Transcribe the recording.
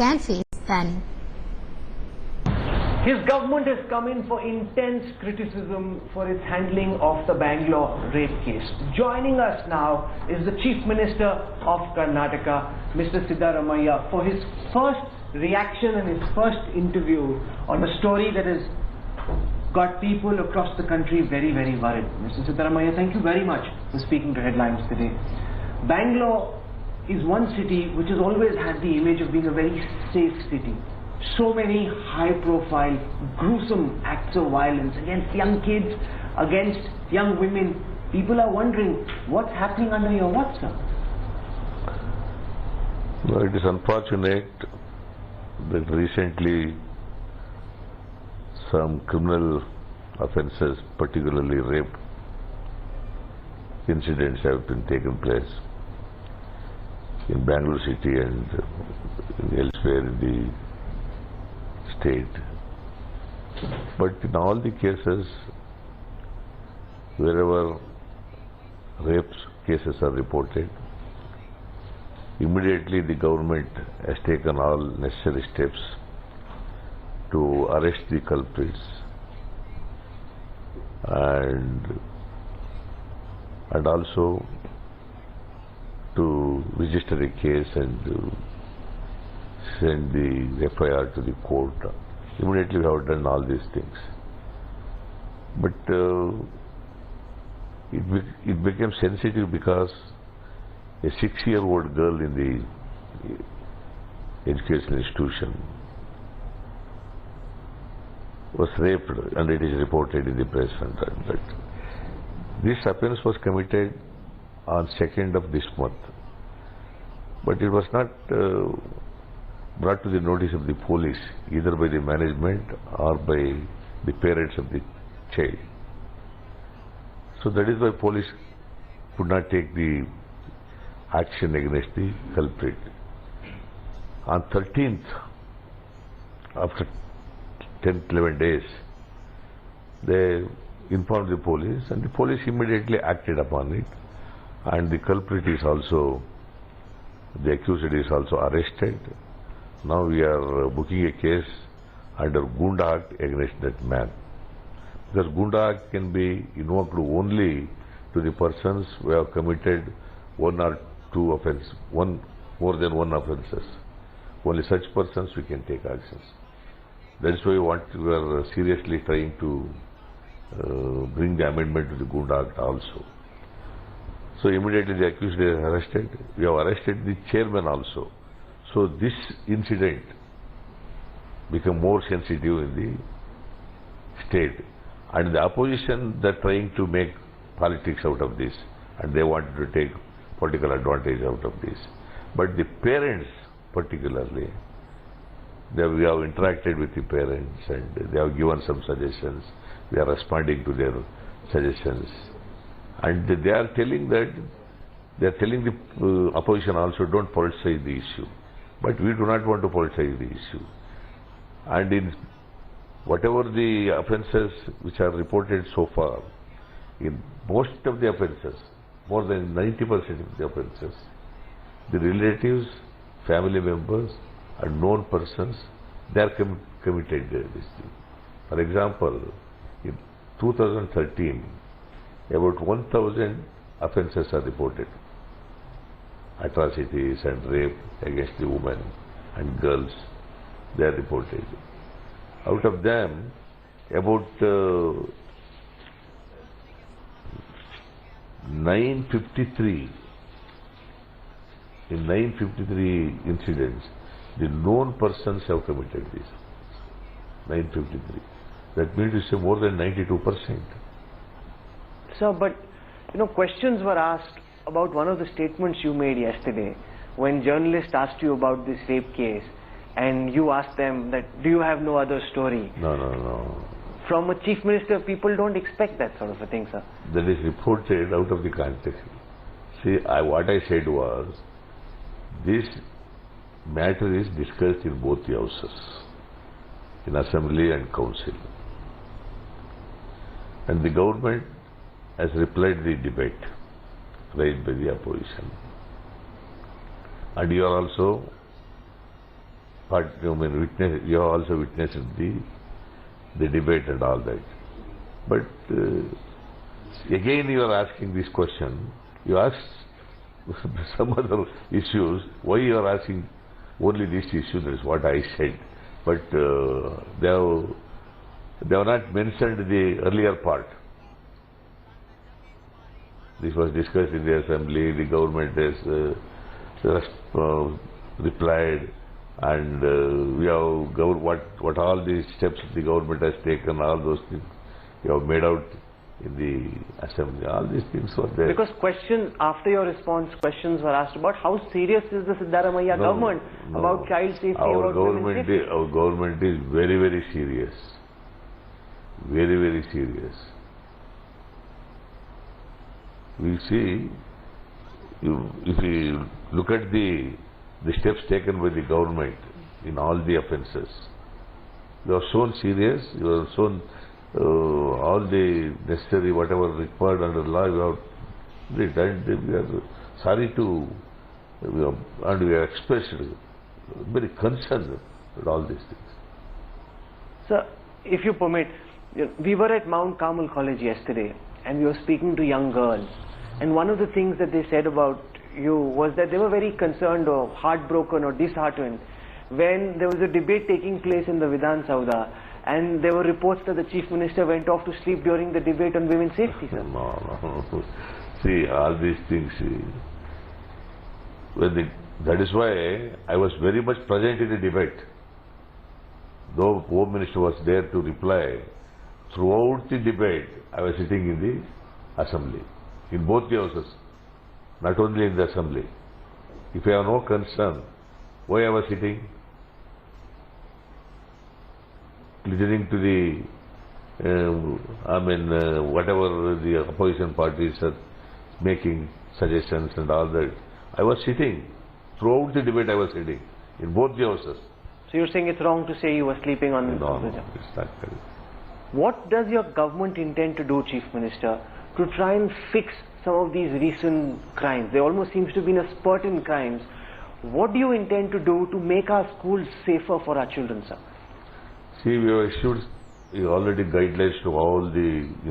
can face then. His government has come in for intense criticism for its handling of the Bangalore rape case. Joining us now is the Chief Minister of Karnataka, Mr. Siddaramaiah, for his first reaction and his first interview on a story that has got people across the country very, very worried. Mr. Siddaramaiah, thank you very much for speaking to Headlines today. Bangalore is one city which has always had the image of being a very safe city. So many high-profile, gruesome acts of violence against young kids, against young women. People are wondering what's happening under your watch, sir. No, it is unfortunate that recently some criminal offences, particularly rape incidents, have been taken place in Bangalore city and elsewhere in the state. But in all the cases, wherever rape cases are reported, immediately the government has taken all necessary steps to arrest the culprits and also to register a case and send the FIR to the court. Immediately we have done all these things. But it became sensitive because a 6-year-old girl in the education institution was raped, and it is reported in the press. And that this offence was committed on 2nd of this month, but it was not brought to the notice of the police, either by the management or by the parents of the child. So that is why police could not take the action against the culprit. On 13th, after 10-11 days, they informed the police, and the police immediately acted upon it, and the culprit is also, the accused is also arrested. Now we are booking a case under Gunda Act against that man, because Gunda Act can be invoked only to the persons who have committed one or two offences, more than one offences. Only such persons we can take actions. That is why we are seriously trying to bring the amendment to the Gunda Act also. So immediately the accused is arrested. We have arrested the chairman also. So this incident became more sensitive in the state. And the opposition, they are trying to make politics out of this, and they wanted to take political advantage out of this. But the parents particularly, we have interacted with the parents and they have given some suggestions. We are responding to their suggestions. And they are telling that, they are telling the opposition also, don't politicize the issue. But we do not want to politicize the issue. And in whatever the offences which are reported so far, in most of the offences, more than 90% of the offences, the relatives, family members and known persons, they are committed this thing. For example, in 2013, about 1,000 offences are reported, atrocities and rape against the women and girls, they are reported. Out of them, about 953 incidents, the known persons have committed this. 953. That means to say more than 92%. Sir, but questions were asked about one of the statements you made yesterday when journalists asked you about this rape case, and you asked them that, do you have no other story? No. From a chief minister, people don't expect that sort of a thing, sir. That is reported out of the context. See, what I said was, this matter is discussed in both the houses, in Assembly and Council. And the government has replied the debate raised by the opposition. And you are also you have also witnessed the debate and all that. But again you are asking this question. You ask some other issues. Why you are asking only this issue? That is what I said. But they have not mentioned the earlier part. This was discussed in the assembly. The government has replied, and we have what all these steps the government has taken. All those things you have made out in the assembly. All these things were there. Because questions, after your response, questions were asked about how serious is the Siddaramaiah government about child safety, about women's safety. Our government is very, very serious. Very, very serious. We see, if you look at the steps taken by the government in all the offences, you have shown serious, you have shown all the necessary, whatever required under law, you have done. We are sorry to, and we are expressed very concerned with all these things. Sir, if you permit, we were at Mount Carmel College yesterday and we were speaking to young girls, and one of the things that they said about you was that they were very concerned or heartbroken or disheartened when there was a debate taking place in the Vidhan Sauda, and there were reports that the Chief Minister went off to sleep during the debate on women's safety, sir. No. See, all these things, that is why I was very much present in the debate. Though Home Minister was there to reply, throughout the debate, I was sitting in the assembly, in both the houses, not only in the assembly. If I have no concern, why I was sitting? Listening to whatever the opposition parties are making suggestions and all that. I was sitting. Throughout the debate I was sitting, in both the houses. So you're saying it's wrong to say you were sleeping on No, it's not correct. What does your government intend to do, Chief Minister, to try and fix some of these recent crimes? There almost seems to be a spurt in crimes. What do you intend to do to make our schools safer for our children, sir? See, we have issued already guidelines to all the